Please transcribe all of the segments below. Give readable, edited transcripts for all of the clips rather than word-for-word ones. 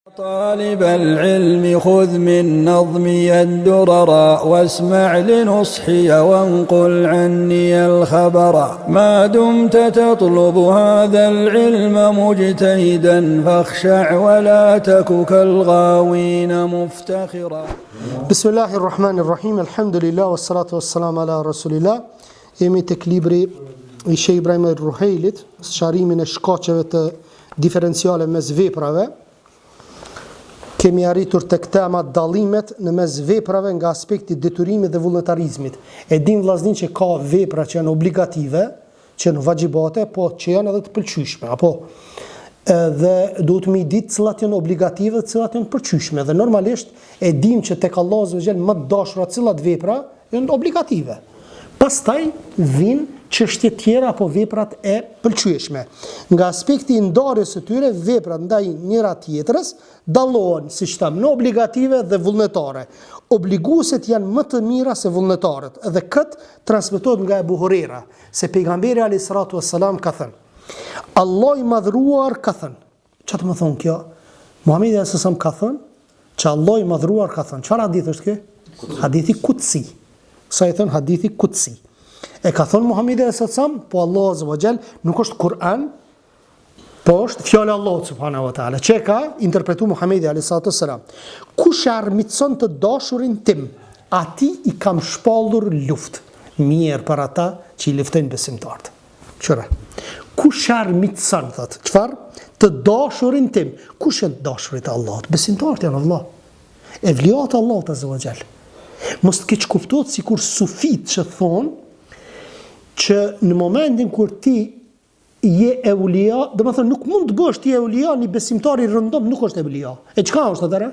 طالب العلم خذ من نظمي الدرر واسمع لنصحي وانقل عني الخبر ما دمت تطلب هذا العلم مجتهدا فاخشع ولا تك كالغاوين مفتخرا. بسم الله الرحمن الرحيم الحمد لله والصلاة والسلام على رسول الله. Jemi tek libri I Sheh Ibrahim al-Ruhailit, sqarimin e shkaqeve të diferenciale mes veprave. Kemi arritur tek tema dallimet në mes veprave nga aspekti detyrimit dhe vullnetarizmit. E dim vllaznin që ka vepra që janë obligative, që janë vajibate, po që janë edhe të pëlqyeshme, apo dhe duhet me ditë cilat janë obligative dhe cilat janë pëlqyeshme. Dhe normalisht e dim që tek Allahu subhanahu më të dashura cilat vepra janë obligative. Pastaj vijnë çështje tjera apo veprat e pëlqyeshme. Nga aspekti I ndarjes së tyre, veprat ndaj njëra tjetrës dallohen, siç tham, në obligative dhe vullnetare. Obligueset janë më të mira se vullnetarët. Dhe këtë transmetohet nga Ebu Huraira, se pejgamberi alayhis salatu wassalam ka thënë: Allah I madhruar ka thënë. Çfarë më thon kjo? Muhamedi alayhis salam ka thënë që Allah I madhruar ka thënë. Çfarë hadith është ky? Hadithi Qudsi. Sa I thon hadithi Qudsi. E ka thonë Muhamedi sallallahu alaihi wasallam, po Allah azza wa jall nuk është Kur'an, po është fjala e Allahut subhanahu wa taala. Çe ka interpretuar Muhamedi sallallahu alaihi wasallam. Kush armiqson të dashurin tim, atij I kam shpallur luftë. Mirë për ata që I luftojnë besimtarët. Çfarë? Kush armiqson thot, çfarë? Të dashurin tim. Kush janë dashurit e Allahut? Besimtarët janë Allah. Evliat e Allahut azza wa jall. Mos të keq kuptohet sikur sufit që thonë që në momentin kur ti je eulia, do të thonë nuk mund të bësh ti eulia një besimtar I rëndom, nuk është eulia. E çka është atëra?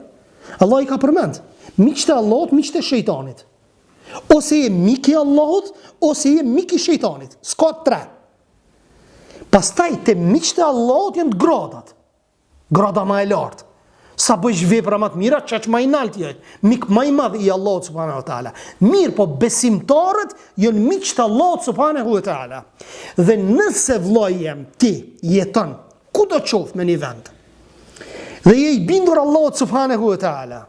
Allah I ka përmend. Miqtë e Allahut, miqtë e shejtanit. Ose je mik I Allahut, ose je mik I shejtanit. S'ka tre. Pastaj te miqtë e Allahut janë gradat. Grada më e lartë. Sa bëjsh vepra më të mira, çaq më I lartë je. Mik më I madh I Allahut subhanahu wa taala. Mirë, po besimtarët janë miq të Allahut subhanahu wa taala. Dhe nëse vllai jam ti jeton kudo qoftë në një vend, dhe je I bindur Allahut subhanahu wa taala,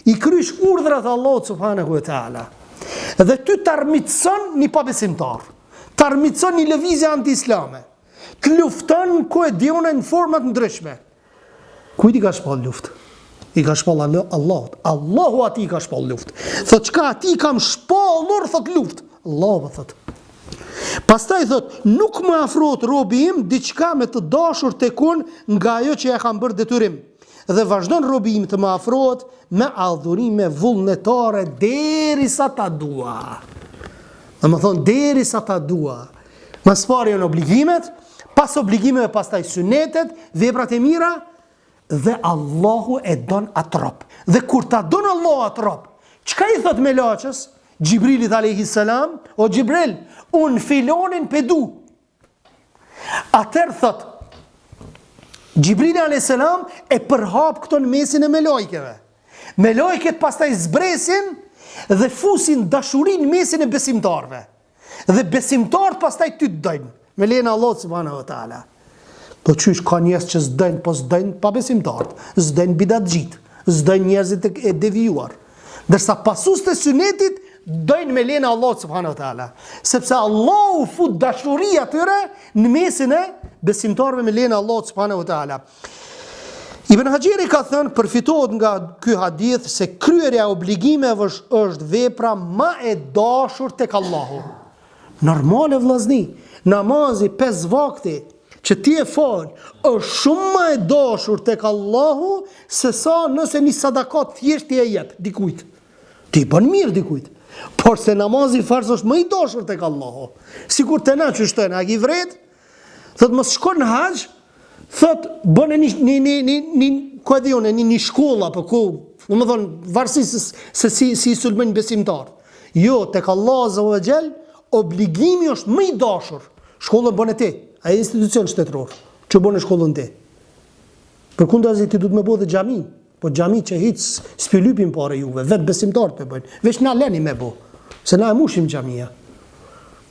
I krysh urdhrat e Allahut subhanahu wa taala, dhe ty të armiqson një pabesimtar, të armiqson një lëvizje anti-islame, të lufton ku e diun në forma të ndryshme. Kujt I ka shpall luftë? I ka shpall Allahut. Allahu ati I ka shpall luftë. Thot çka ati kam shpallur, thot luftë. Allahu thot. Pastaj thot, nuk më afrohet robi im diçka me të dashur tek unë nga ajo që ja kam bërë detyrim. Dhe vazhdon robi im të më afrohet me adhurime vullnetare derisa ta dua. Domethënë derisa ta dua. Më së janë obligimet, pas obligimeve pastaj sunetet, veprat e mira. Dhe Allahu e don atë rob. Dhe kur ta don Allahu atë rob, çka I thot Melaçës, Xhibrilit alayhis salam, o Xhibril, un filonin pe du. Atëherë thot Xhibrili alayhis salam e përhap këto në mesin e melajkeve. Melajket pastaj zbresin dhe fusin dashurinë në mesin e besimtarëve. Dhe besimtarët pastaj ty të dojnë me lejen e Allahut subhanahu wa taala. Po qysh ka njerëz që s'dojnë, po s'dojnë pa besimtarët, s'dojnë bidatxhit, s'dojnë njerëzit e devijuar. Ndërsa pasues të sunetit dojnë me lejen e Allahut subhanahu wa taala, sepse Allahu fut dashuri atyre në mesin e besimtarëve me lejen e Allahut subhanahu wa taala. Ibn Hajeri ka thënë, përfitohet nga ky hadith se kryerja e obligimeve është vepra më e dashur tek Allahu. Normale vllazni, namazi 5 vakte që ti e fal është shumë më e dashur tek Allahu se sa nëse një sadakat thjesht ti e jep dikujt. Ti bën mirë dikujt. Por se namazi farz është më I dashur tek Allahu. Sikur te na që shtojnë a ki vret, thot mos shkon në haxh, thot bën një shkollë apo ku, domethënë varësisht se si sulmojnë besimtar. Jo, tek Allahu azza wa jall obligimi është më I dashur. Shkollën bën e ti. A institucion shtetëror që bën në shkollën ti. Përkundazi ti duhet më bëu dhe xhami, po xhami që hiç spylypin parë juve, vetë besimtarët të bëjnë. Veç na leni me bëu, se na e mushim xhamia.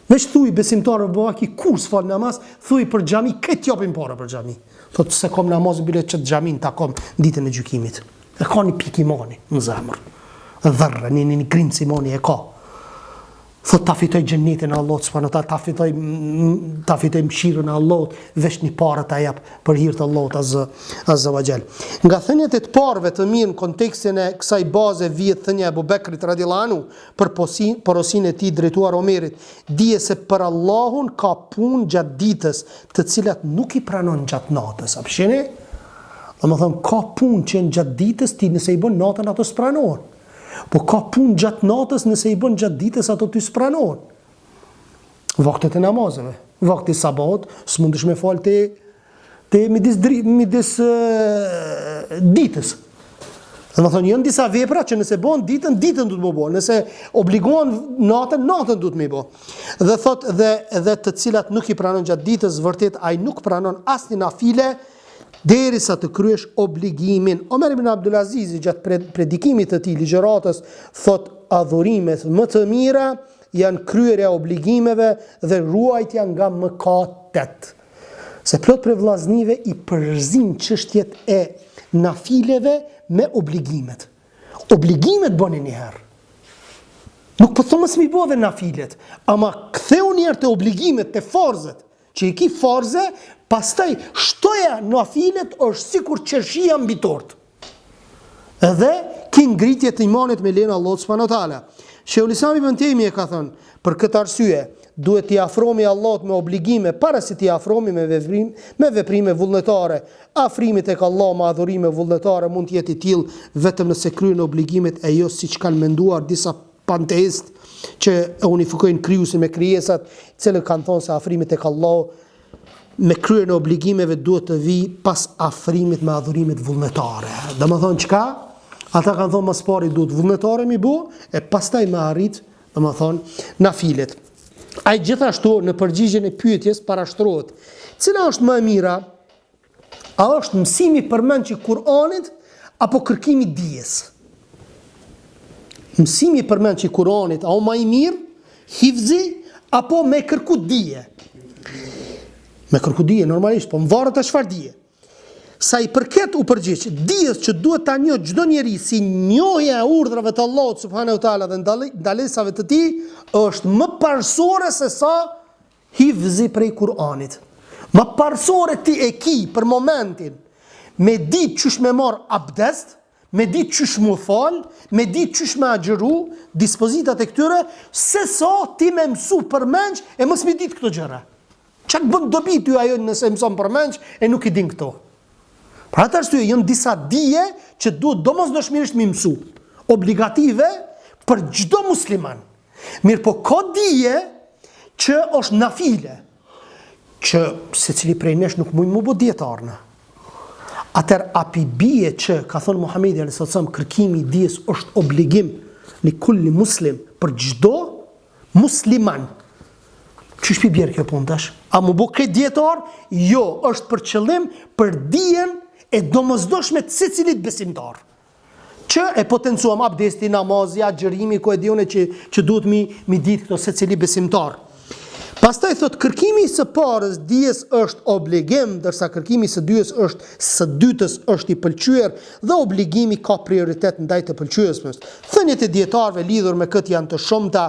Veç thuj besimtarëve bëu ki kurs fal namaz, thuj për xhami këtë japin parë për xhami. Thot se kom namaz bile që të xhamin ta kom ditën e gjykimit. E ka një pik imani në zemër. Dharra, një grimc imani e ka. Thot ta fitoj xhenetin e Allahut subhanahu wa taala, ta fitoj mëshirën e Allahut, veç një parë ta jap për hir të Allahut azza wa jall. Nga thënjet e të parëve të mirë në kontekstin e kësaj baze vjet thënia e Abu Bekrit radhiyallahu anhu për porosinë e tij drejtuar Omerit, dije se për Allahun ka punë gjatë ditës, të cilat nuk i pranon gjatë natës. A psheni? Domethënë ka punë që gjatë ditës ti nëse i bën natën ato s'pranohen. Po ka punë gjatë natës nëse i bën gjatë ditës ato ty s'pranohen. Vaktet e namazeve, vakti sabat, s'mundesh me fal te midis ditës. Domethënë janë disa vepra që nëse bën ditën duhet të bëjnë, nëse obligohen natën duhet më bë. Dhe thotë dhe të cilat nuk i pranon gjatë ditës, vërtet ai nuk pranon asnjë nafile derisa të kryesh obligimin. Omer ibn Abdulaziz gjatë predikimit të tij ligjëratës thot adhurimet më të mira janë kryerja obligimeve dhe ruajtja nga mëkatet. Se plot për vllaznive i përzin çështjet e nafileve me obligimet. Obligimet bëni një herë. Nuk po thomës mi bo dhe nafilet, ama ktheu një herë të obligimet, të farzet, që i ki farze, pastaj shtoja nafilet është sikur qershia mbi tort. Edhe ki ngritje të imanit me lenë Allahut subhanahu wa taala. Sheikhul Islam ibn Taymija ka thënë, për këtë arsye duhet t'i afrohemi Allahut me obligime para se t'i afrohemi me veprime vullnetare. Afrimi tek Allah me adhurime vullnetare mund të jetë i tillë vetëm nëse kryen obligimet e jo siç kanë menduar disa panteist që unifikojnë krijuesin me krijesat, cilët kanë thonë se afrimi tek Allah me kryen obligimeve duhet të vi pas afrimit me adhurimet vullnetare. Domethënë çka? Ata kanë thonë mas pari duhet vullnetare mi bu, e pastaj me arrit, domethënë nafilet. Ai gjithashtu në përgjigjen e pyetjes parashtrohet, cila është më e mira? A është mësimi përmendje i Kur'anit apo kërkimi i dijes? Mësimi përmendje i Kur'anit, a o më i mirë, hifzi apo me kërku dije? Me kërku dije normalisht, po më varet e çfarë dije. Sa i përket u përgjigj dijes që duhet ta njohë çdo njeri si njohja e urdhrave të Allahut subhanahu wa taala dhe ndalesave të tij është më parësore se sa hifzi prej Kur'anit. Më parësore ti e ki për momentin me ditë çysh me marr abdest, me ditë çysh mu fal, me ditë çysh me agjëru, dispozitat e këtyre, se sa ti me mësu përmendj e mos mi ditë këto gjëra. Çka bën dobi ty ajo nëse mëson përmendj e nuk i din këto. Pra atë arsye janë disa dije që duhet domosdoshmërisht mi mësu, obligative për çdo musliman. Mirë po ka dije që është nafile, që secili prej nesh nuk mund më bë dietarna. Atëherë api bie që ka thënë Muhamedi sallallahu alaihi wasallam kërkimi i dijes është obligim në kulli muslim për çdo musliman. Çish pi bjerë kjo punë tash? A më bë këtë dietar? Jo, është për qëllim për dijen e domosdoshme të secilit besimtar. Që e potencuam abdesti, namazi, agjërimi, ku e dione që duhet mi ditë këto secili besimtar. Pastaj thot kërkimi së parës dijes është obligim, ndërsa kërkimi së dytës është i pëlqyer dhe obligimi ka prioritet ndaj të pëlqyesmës. Thënjet e dietarëve lidhur me këtë janë të shumta,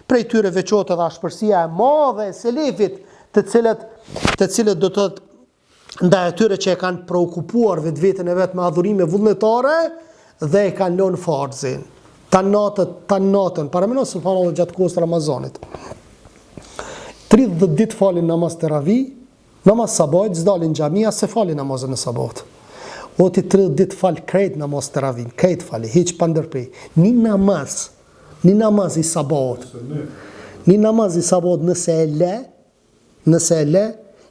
prej tyre veçohet edhe ashpërsia e madhe e selefit, të cilët do të thotë ndaj atyre që e kanë preokupuar vetveten e vet me adhurime vullnetare dhe e kanë lënë farzin. Tan natën, para subhanallahu gjatë kohës së Ramazanit. 30 ditë falin namaz teravi, namaz sabah, s'dalin xhamia se falin namazën e sabahut. O ti 30 ditë fal krejt namaz teravin, krejt fali, hiç pa ndërprej. Një namaz i sabahut. Një namaz i sabahut nëse e le,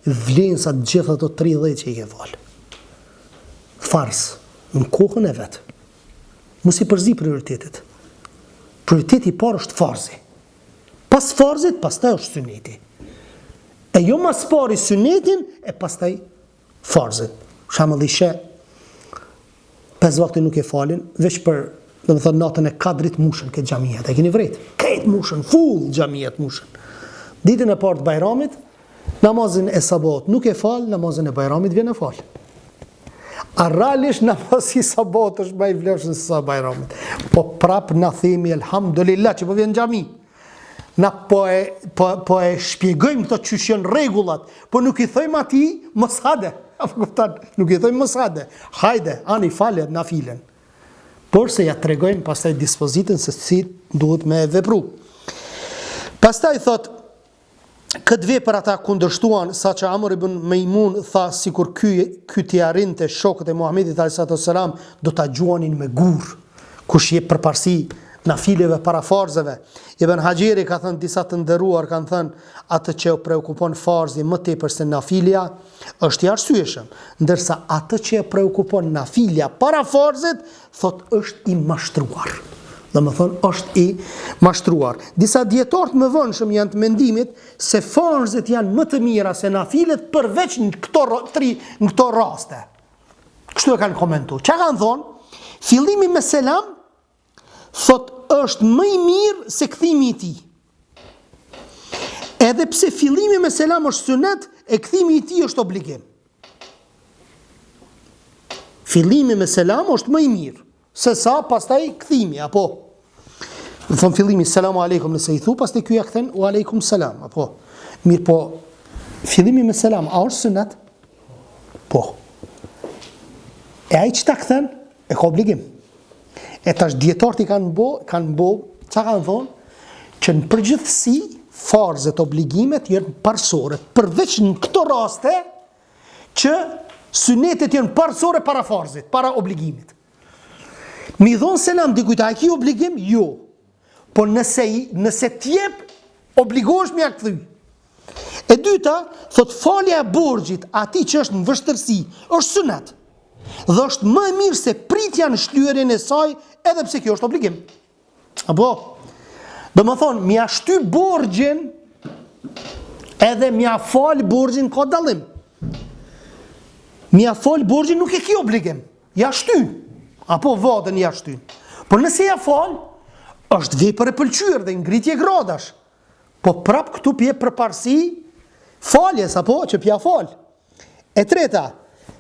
vlen sa të gjitha ato 30 që i ke fal. Fars, në kohën e vet. Mos i përzi prioritetet. Prioriteti i parë është farzi. Pas farzit, pastaj është suneti. E jo mas pari sunetin, e pastaj farzit. Shamë dhe ishe, 5 vakte nuk e falin, veç për, dhe më thënë, natën e 4 mushën këtë xhamiat. E keni vrejt, këtë mushën, full xhamiat mushën. Ditën e parë të Bajramit, namazin e sabat nuk e fal, namazin e bajramit vjen e fal. A realisht namazi sabat është më i vlefshëm se sa bajramit. Po prap na themi elhamdulillah që po vjen në xhami. Na po e shpjegojmë këto çysh janë rregullat, po nuk i thojmë atij mos hade. Apo kupton? Nuk i thojmë mos hade. Hajde, ani falë nafilen. Por se ja tregojmë pastaj dispozitën se si duhet me vepru. Pastaj thot, këtë vepër ata kundërshtuan, sa që Amr ibn Mejmun tha, sikur ky t'i arrinte shokët e Muhamedit a.s. do t'a gjuanin me gur, kush je përparsi nafileve para farzeve. Ibn Hajeri ka thënë, disa të nderuar kanë thënë, atë që e preokupon farzi më tepër se nafilja është i arsyeshëm, ndërsa atë që e preokupon nafilja para farzit, thot është i mashtruar. Dhe më thonë, është i mashtruar. Disa dietarë më vonshëm janë të mendimit se farzet janë më të mira se nafilet përveç në këto raste. Kështu e kanë komentuar. Çka kanë thonë? Fillimi me selam, thot është më i mirë se kthimi i tij. Edhe pse fillimi me selam është sunet, e kthimi i tij është obligim. Fillimi me selam është më i mirë se sa pastaj kthimi, apo në thonë fillimi selamu aleikum nëse i thu, pastaj ky ja kthen u aleikum selam, apo mirë, po fillimi me selam a është sunet? Po. E ai që ta kthen e ka obligim. E tash dietarët i kanë bo, çka kanë thonë? Që në përgjithësi farzet, obligimet janë parsore, përveç në këto raste që sunetet janë parsore para farzit, para obligimit. Mi dhonë selam dikujt, a ki obligim? Jo. Po nëse t'jep, obligohesh me ja kthy. E dyta, thot falja e borxhit atij që është në vështirësi, është sunet. Dhe është më e mirë se pritja në shlyerjen e saj, edhe pse kjo është obligim. Apo? Do më thonë, mja shty borxhin, edhe mja fal borxhin ka dallim. Mja fal borxhin nuk e ki obligim. Ja shty. Apo vadën ja shty. Por nëse ja fal, është vepër e pëlqyer dhe ngritje gradash. Po prap këtu pje përparsi faljes, apo që pja fal. E treta,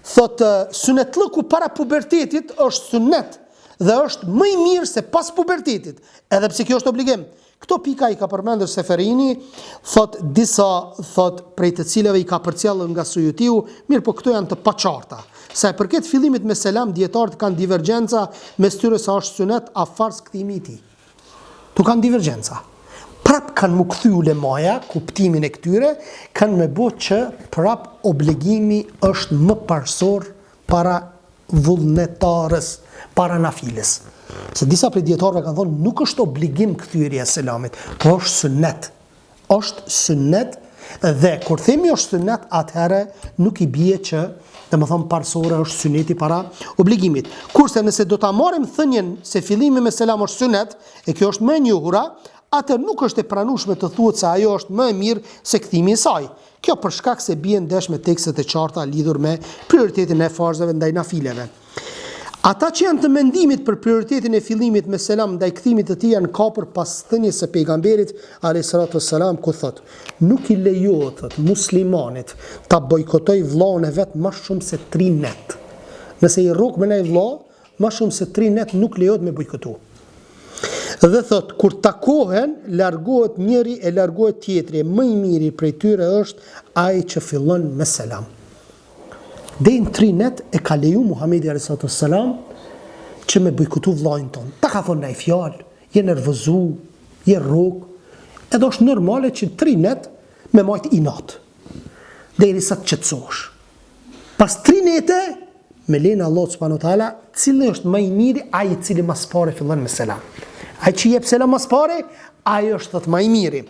thot sunetlëku para pubertetit është sunet dhe është më i mirë se pas pubertetit, edhe pse kjo është obligim. Këto pika i ka përmendur Seferini, thot disa thot prej të cilave i ka përcjellur nga Sujutiu, mirë po këto janë të paqarta. Sa e përket fillimit me selam, dietarët kanë divergjenca mes tyre sa është sunet a farz kthimi i tij. Tu kanë divergjenca. Prap kanë më kthy ulemaja, kuptimin e këtyre, kanë me bo që prap obligimi është më parsor para vullnetarës, para nafiles. Se disa prej dietarëve kanë thonë nuk është obligim kthyrja e selamit, po është sunnet. Është sunnet dhe kur themi është sunnet, atëherë nuk i bie që domethënë parsore është sunneti para obligimit. Kurse nëse do ta marrim thënien se fillimi me selam është sunnet, e kjo është më e njohura, atë nuk është e pranueshme të thuhet se ajo është më e mirë se kthimi i saj. Kjo për shkak se bie ndesh me tekstet e qarta lidhur me prioritetin e farzave ndaj nafileve. Ata që janë të mendimit për prioritetin e fillimit me selam ndaj kthimit të tij janë kapur pas thënies së pejgamberit alayhisalatu wassalam ku thot: nuk i lejohet thot muslimanit ta bojkotoj vllaun e vet më shumë se 3 net. Nëse i rrok me një vëlla, më shumë se 3 net nuk lejohet me bojkotu. Dhe thot, kur takohen, largohet njëri e largohet tjetri, më i miri prej tyre është ai që fillon me selam. Dhe në 3 net e ka leju Muhamedi a.s. që me bojkotu vllajin ton. Ta ka thonë ndaj fjalë, je nervozu, je rrok, edhe është normale që 3 net me majt inat. Derisa të qetësohesh. Pas 3 nete, me lenë Allah subhanahu wa taala, cili është më i miri, ai i cili mas pare fillon me selam. Ai që jep selam mas pare, ai është thot më i miri.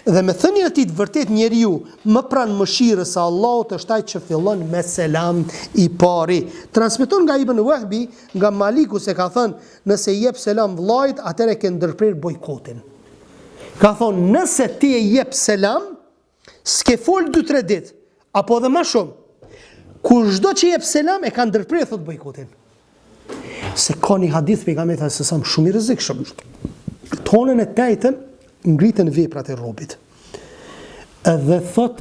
Dhe me thënien e tij të vërtet njeriu më pranë mëshirës së Allahut është ai që fillon me selam i pari. Transmeton nga Ibn Wahbi, nga Maliku se ka thënë, nëse i jep selam vllajt, atëherë ke ndërprer bojkotin. Ka thonë, nëse ti e jep selam, s'ke fol 2-3 ditë, apo edhe më shumë. Kur çdo që jep selam e ka ndërprer thot bojkotin. Se ka një hadith pejgamberit sallallahu alajhi shumë i rrezikshëm. Tonën e tajtën ngritën veprat e robit. Edhe thot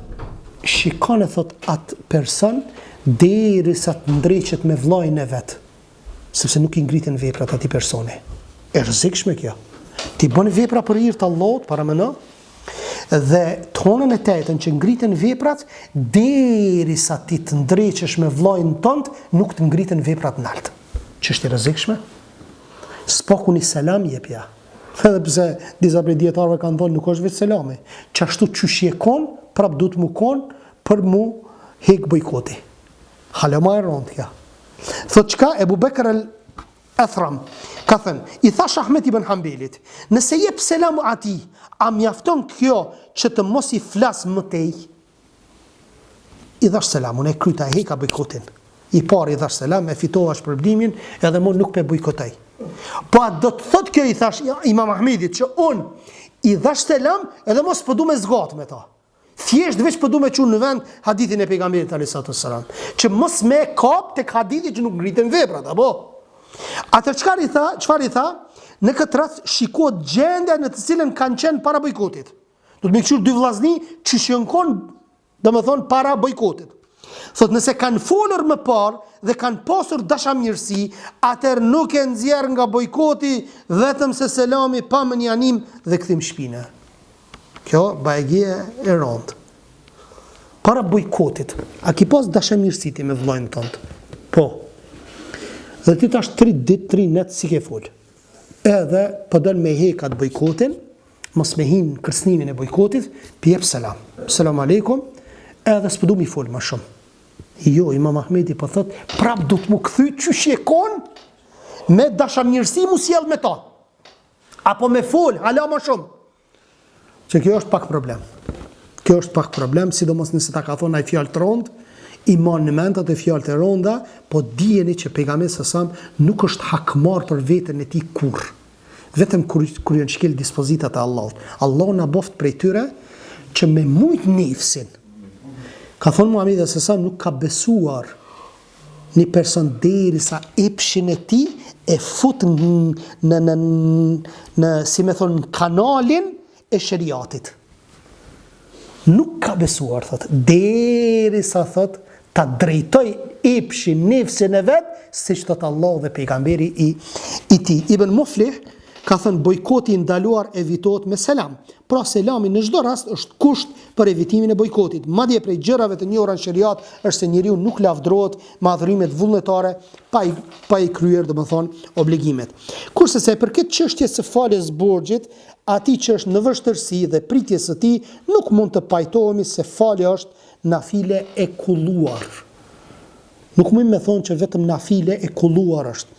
shikon e thot atë person derisa të ndriqet me vllajën e vet, sepse nuk i ngritën veprat atij personi. E rrezikshme kjo. Ti bën vepra për hir të Allahut, para mëno, dhe tonën e tetën që ngritën veprat derisa ti të ndriqesh me vllajën tënd, nuk të ngritën veprat nalt. Ç'është e rrezikshme? S'paku një selam jepja. Edhe pse disa prej dietarëve kanë thonë nuk është vetë selami. Çashtu çysh je kon, prap duhet mu kon për mu hek bojkoti. Hala më e rëndë kjo. Thot çka Ebu Bekr al-Athram ka thënë, i thash Ahmet ibn Hanbelit, nëse jep selam atij, a mjafton kjo që të mos i flas më tej? I dhash selamun, e kryta e heka bojkotin. I pari i dhash selam, e fitova shpërblimin, edhe më nuk pe bojkotoj. Po a do të thot kjo, i thash Imam Ahmedit, që unë i dhash selam edhe mos po du me zgat me ta. Thjesht veç po du me qunë në vend hadithin e pejgamberit a.s. Që mos me kap tek hadithi që nuk ngritën veprat, apo? Atër çfarë i tha? Në këtë rast shikohet gjendja në të cilën kanë qenë para bojkotit. Do të më këshur dy vllazni që shënkon, domethënë para bojkotit. Thot nëse kanë folur më parë dhe kanë pasur dashamirësi, atër nuk e nxjerr nga bojkoti vetëm se selami pa menjanim dhe kthim shpinë. Kjo bajgje e rëndë. Para bojkotit, a ki pas dashamirësi ti me vllajën tënd? Po. Dhe ti tash 3 ditë, 3 net si ke fol. Edhe po don me hekat bojkotin, mos me hin kërcënimin e bojkotit, pi jep selam. Selam aleikum, edhe s'po du mi fol më shumë. Jo, Imam Ahmedi po thot, prap du të mu kthy çysh je kon me dashamirësi mu sjell me ta. Apo me fol, hala më shumë. Që kjo është pak problem. Kjo është pak problem, sidomos nëse ta ka thonë ai fjalë të rëndë, i man në mend ato fjalë të rënda, po dijeni që pejgamberi sa nuk është hakmar për veten e tij kurr. Vetëm kur janë shkel dispozitat e Allahut. Allahu na boft prej tyre që me mujt nefsin. Ka thonë Muhamedi sa nuk ka besuar një person derisa epshin e tij e fut në si më thon kanalin e shariatit. Nuk ka besuar, thot, derisa thot ta drejtoj epshin nefsin e vet, siç thot Allah dhe pejgamberi i tij. Ibn Muflih ka thënë bojkoti i ndaluar evitohet me selam. Pra selami në çdo rast është kusht për evitimin e bojkotit. Madje prej gjërave të njohura në shariat është se njeriu nuk lavdërohet me adhurimet vullnetare pa i kryer, domethënë, obligimet. Kurse se për këtë çështje së faljes borxhit, atij që është në vështirësi dhe pritjes së tij, nuk mund të pajtohemi se falja është nafile e kulluar. Nuk mund me thonë që vetëm nafile e kulluar është.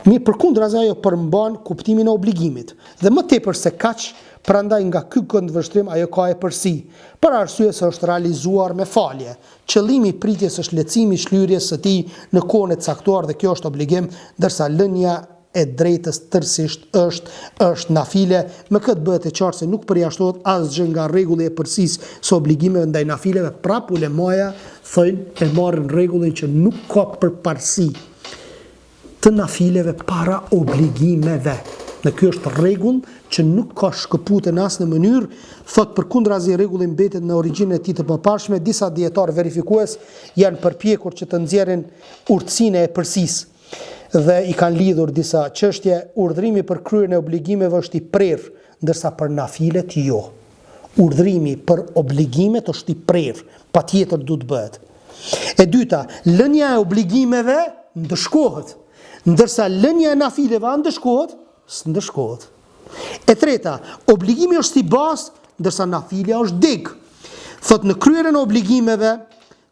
Mirë, përkundër asaj ajo përmban kuptimin e obligimit. Dhe më tepër se kaq, prandaj nga ky këndvështrim ajo ka e përsi, për arsye se është realizuar me falje. Qëllimi i pritjes është lehtësimi i shlyerjes së tij në kohën e caktuar dhe kjo është obligim, ndërsa lënia e drejtës tërësisht është nafile. Me këtë bëhet e qartë se nuk përjashtohet asgjë nga rregulli e përësisë së obligimeve ndaj nafileve. Prap ulemaja thonë e marrin rregullin që nuk ka përparësi të nafileve para obligimeve. Në kjo është rregull që nuk ka shkëputje në asnjë mënyrë, thot përkundrazi rregulli mbetet në origjinën e tij të papashme. Disa dietar verifikues janë përpjekur që të nxjerrin urtësinë e përësisë dhe i kanë lidhur disa çështje. Urdhrimi për kryerjen e obligimeve është i prerë, ndërsa për nafilet jo. Urdhrimi për obligimet është i prerë, patjetër duhet bëhet. E dyta, lënia e obligimeve ndëshkohet, ndërsa lënia e nafileve ndëshkohet, s'ndëshkohet. E treta, obligimi është i bazë, ndërsa nafilja është dig. Thot në kryerjen e obligimeve,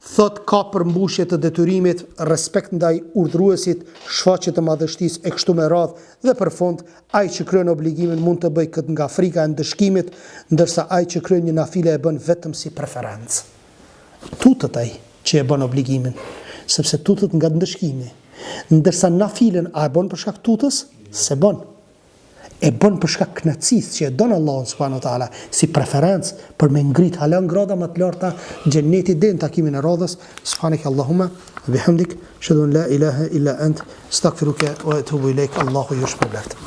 thot ka përmbushje të detyrimit, respekt ndaj urdhruesit, shfaqje të madhështisë e kështu me radhë, dhe për fund ai që kryen obligimin mund të bëjë këtë nga frika e ndëshkimit, ndërsa ai që kryen një nafile e bën vetëm si preferencë. Tutet ai që e bën obligimin, sepse tutet nga ndëshkimi. Ndërsa nafilen a e bën për shkak tutës? Se bën. E bën për shkak kënaqësisë që e don Allahu subhanahu wa taala, si preferencë për me ngrit hala ngrada më të larta xhenetit dhe në takimin e radhës. Subhanakallahumma wa bihamdik, ashhadu an la ilaha illa ant, astaghfiruka wa atubu ilaik. Allahu yushbirlak.